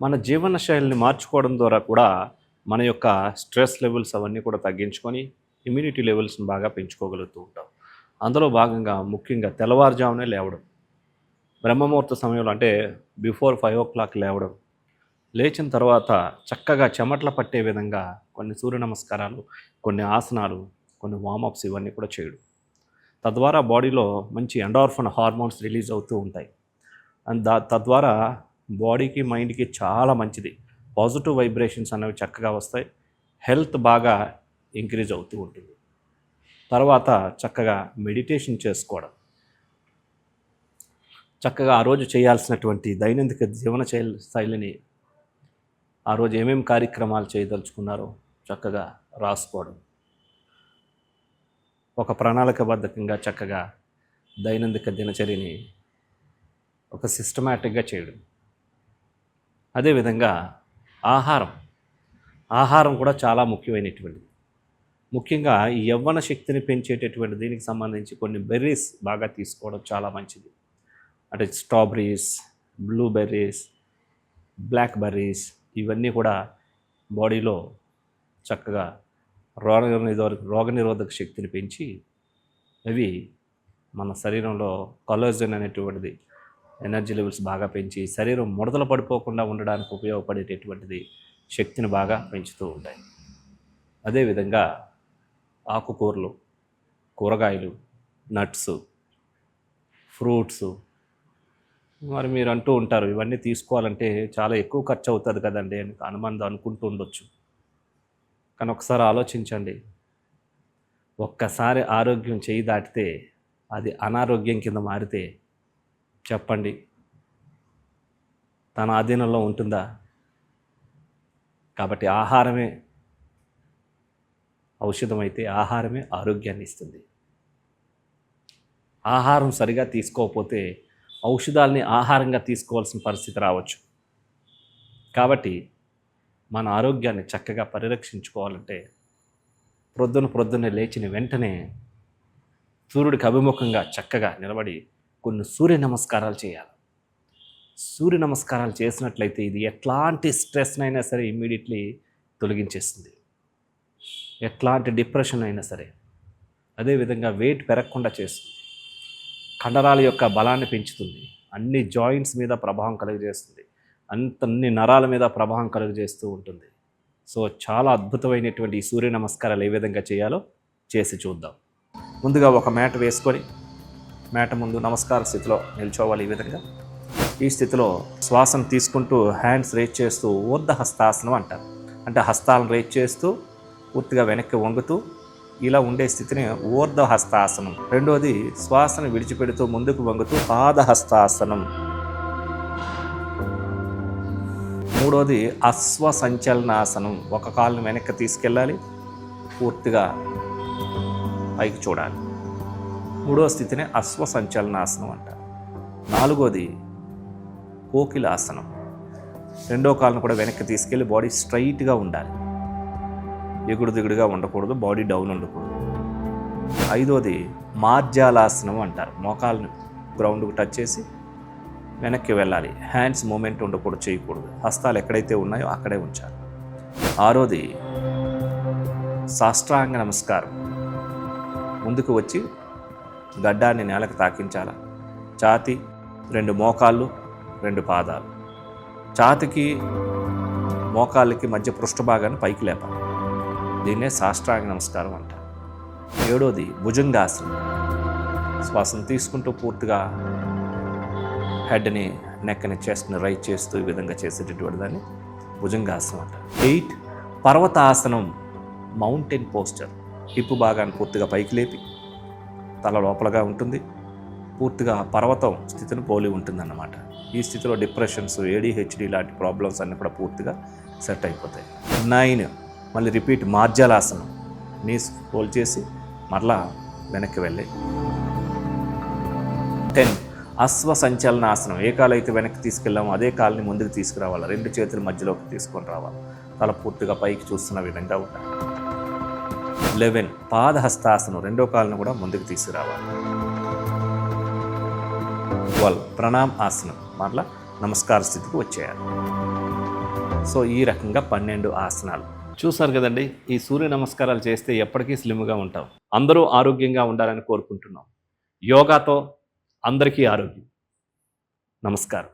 మన జీవన శైలిని మార్చుకోవడం ద్వారా కూడా మన యొక్క స్ట్రెస్ లెవెల్స్ అవన్నీ కూడా తగ్గించుకొని ఇమ్యూనిటీ లెవెల్స్ని బాగా పెంచుకోగలుగుతూ ఉంటాం. అందులో భాగంగా ముఖ్యంగా తెల్లవారుజామునే లేవడం. బ్రహ్మముహూర్త సమయంలో అంటే బిఫోర్ 5 లేవడం. లేచిన తర్వాత చక్కగా చెమటలు పట్టే విధంగా కొన్ని సూర్య నమస్కారాలు, కొన్ని ఆసనాలు, కొన్ని వార్మప్స్ ఇవన్నీ కూడా చేయడం. తద్వారా బాడీలో మంచి ఎండార్ఫిన్ హార్మోన్స్ రిలీజ్ అవుతూ ఉంటాయి. అండ్ తద్వారా బాడీకి మైండ్కి చాలా మంచిది. పాజిటివ్ వైబ్రేషన్స్ అనేవి చక్కగా వస్తాయి. హెల్త్ బాగా ఇంక్రీజ్ అవుతూ ఉంటుంది. తర్వాత చక్కగా మెడిటేషన్ చేసుకోవడం. చక్కగా ఆ రోజు చేయాల్సినటువంటి దైనందిక జీవన శైలిని ఆ రోజు ఏమేమి కార్యక్రమాలు చేయదలుచుకున్నారో చక్కగా రాసుకోవడం. ఒక ప్రణాళికబద్ధకంగా చక్కగా దైనందిక దినచర్యని ఒక సిస్టమేటిక్గా చేయడం. అదేవిధంగా ఆహారం కూడా చాలా ముఖ్యమైనటువంటిది. ముఖ్యంగా ఈ యవ్వన శక్తిని పెంచేటటువంటి దీనికి సంబంధించి కొన్ని బెర్రీస్ బాగా తీసుకోవడం చాలా మంచిది. అంటే స్ట్రాబెర్రీస్, బ్లూబెర్రీస్, బ్లాక్ బెర్రీస్ ఇవన్నీ కూడా బాడీలో చక్కగా రోగనిరోధక శక్తిని పెంచి అవి మన శరీరంలో కొలాజన్ అనేటువంటిది ఎనర్జీ లెవెల్స్ బాగా పెంచి శరీరం ముడతలు పడిపోకుండా ఉండడానికి ఉపయోగపడేటటువంటిది శక్తిని బాగా పెంచుతూ ఉంటాయి. అదేవిధంగా ఆకుకూరలు, కూరగాయలు, నట్స్, ఫ్రూట్స్. మరి మీరు అంటూ ఉంటారు ఇవన్నీ తీసుకోవాలంటే చాలా ఎక్కువ ఖర్చు అవుతుంది కదండి అని అనుమానం అనుకుంటూ ఉండొచ్చు. కానీ ఒకసారి ఆలోచించండి. ఒక్కసారి ఆరోగ్యం చేయి దాటితే అది అనారోగ్యం కింద మారితే చెప్పండి, తన ఆధీనంలో ఉంటుందా? కాబట్టి ఆహారమే ఔషధమైతే ఆహారమే ఆరోగ్యాన్ని ఇస్తుంది. ఆహారం సరిగా తీసుకోకపోతే ఔషధాలని ఆహారంగా తీసుకోవాల్సిన పరిస్థితి రావచ్చు. కాబట్టి మన ఆరోగ్యాన్ని చక్కగా పరిరక్షించుకోవాలంటే ప్రొద్దున్నే లేచిన వెంటనే సూర్యుడికి అభిముఖంగా చక్కగా నిలబడి కొన్ని సూర్య నమస్కారాలు చేయాలి. సూర్య నమస్కారాలు చేసినట్లయితే ఇది ఎట్లాంటి స్ట్రెస్నైనా సరే ఇమ్మీడియట్లీ తొలగించేస్తుంది. ఎట్లాంటి డిప్రెషన్ అయినా సరే. అదేవిధంగా వెయిట్ పెరగకుండా చేస్తుంది. కండరాల యొక్క బలాన్ని పెంచుతుంది. అన్ని జాయింట్స్ మీద ప్రభావం కలుగజేస్తుంది. అన్ని నరాల మీద ప్రభావం కలుగజేస్తూ ఉంటుంది. సో చాలా అద్భుతమైనటువంటి ఈ సూర్య నమస్కారాలు ఏ విధంగా చేయాలో చేసి చూద్దాం. ముందుగా ఒక మ్యాట్ వేసుకొని మ్యాట్ ముందు నమస్కార స్థితిలో నిల్చోవాలి. ఈ విధంగా ఈ స్థితిలో శ్వాసను తీసుకుంటూ హ్యాండ్స్ రేజ్ చేస్తూ ఊర్ధ హస్తాసనం అంటారు. అంటే హస్తాలను రేజ్ చేస్తూ పూర్తిగా వెనక్కి వంగుతూ ఇలా ఉండే స్థితిని ఊర్ధ హస్తాసనం. రెండోది శ్వాసను విడిచిపెడుతూ ముందుకు వంగుతూ పాదహస్తాసనం. మూడోది అశ్వ సంచలనాసనం. ఒక కాలుని వెనక్కి తీసుకెళ్ళాలి, పూర్తిగా పైకి చూడాలి. మూడో స్థితిని అశ్వ సంచలనాసనం అంటారు. నాలుగోది కోకిలాసనం. రెండో కాలును కూడా వెనక్కి తీసుకెళ్ళి బాడీ స్ట్రైట్గా ఉండాలి, ఎగుడు దిగుడుగా ఉండకూడదు, బాడీ డౌన్ ఉండకూడదు. ఐదోది మార్జాలాసనం అంటారు. మోకాలను గ్రౌండ్కి టచ్ చేసి వెనక్కి వెళ్ళాలి, హ్యాండ్స్ మూమెంట్ ఉండకూడదు, చేయకూడదు, హస్తాలు ఎక్కడైతే ఉన్నాయో అక్కడే ఉంచాలి. ఆరోది సాష్టాంగ నమస్కారం. ముందుకు వచ్చి గడ్డాన్ని నేలకు తాకించాలి. ఛాతీ, 2 మోకాళ్ళు, 2 పాదాలు. ఛాతీకి మోకాళ్ళకి మధ్య పృష్ఠభాగాన్ని పైకి లేపాలి. దీన్నే సాష్టాంగ నమస్కారం అంటారు. ఏడోది భుజంగాసనం. శ్వాసను తీసుకుంటూ పూర్తిగా హెడ్ని, నెక్ని, చెస్ట్ని రైట్ చేస్తూ ఈ విధంగా చేసేటటువంటి దాన్ని భుజంగాసనం అంటారు. 8 పర్వతాసనం, మౌంటైన్ పోస్చర్. హిప్పు భాగాన్ని పూర్తిగా పైకి లేపి తల లోపలగా ఉంటుంది, పూర్తిగా పర్వతం స్థితిని పోలి ఉంటుందన్నమాట. ఈ స్థితిలో డిప్రెషన్స్, ADHD లాంటి ప్రాబ్లమ్స్ అన్నీ కూడా పూర్తిగా సెట్ అయిపోతాయి. 9 మళ్ళీ రిపీట్ మార్జాలాసనం. నీస్ ఫోల్డ్ చేసి మరలా వెనక్కి వెళ్ళి. 10 అశ్వ సంచలనాసనం. ఏ కాలు అయితే వెనక్కి తీసుకెళ్ళామో అదే కాలుని ముందుకు తీసుకురావాలి. 2 చేతుల మధ్యలోకి తీసుకొని రావాలి. తల పూర్తిగా పైకి చూస్తున్న విధంగా ఉండాలి. 11 పాదహస్తాసనం. రెండో కాలును కూడా ముందుకు తీసుకురావాలి. 12 ప్రణామ్ ఆసనం. మరలా నమస్కార స్థితికి వచ్చేయాలి. సో ఈ రకంగా 12 ఆసనాలు చూసారు కదండి. ఈ సూర్య నమస్కారాలు చేస్తే ఎప్పటికీ స్లిమ్గా ఉంటాం. అందరూ ఆరోగ్యంగా ఉండాలని కోరుకుంటున్నాం. యోగాతో అందరికీ ఆరోగ్యం. నమస్కారం.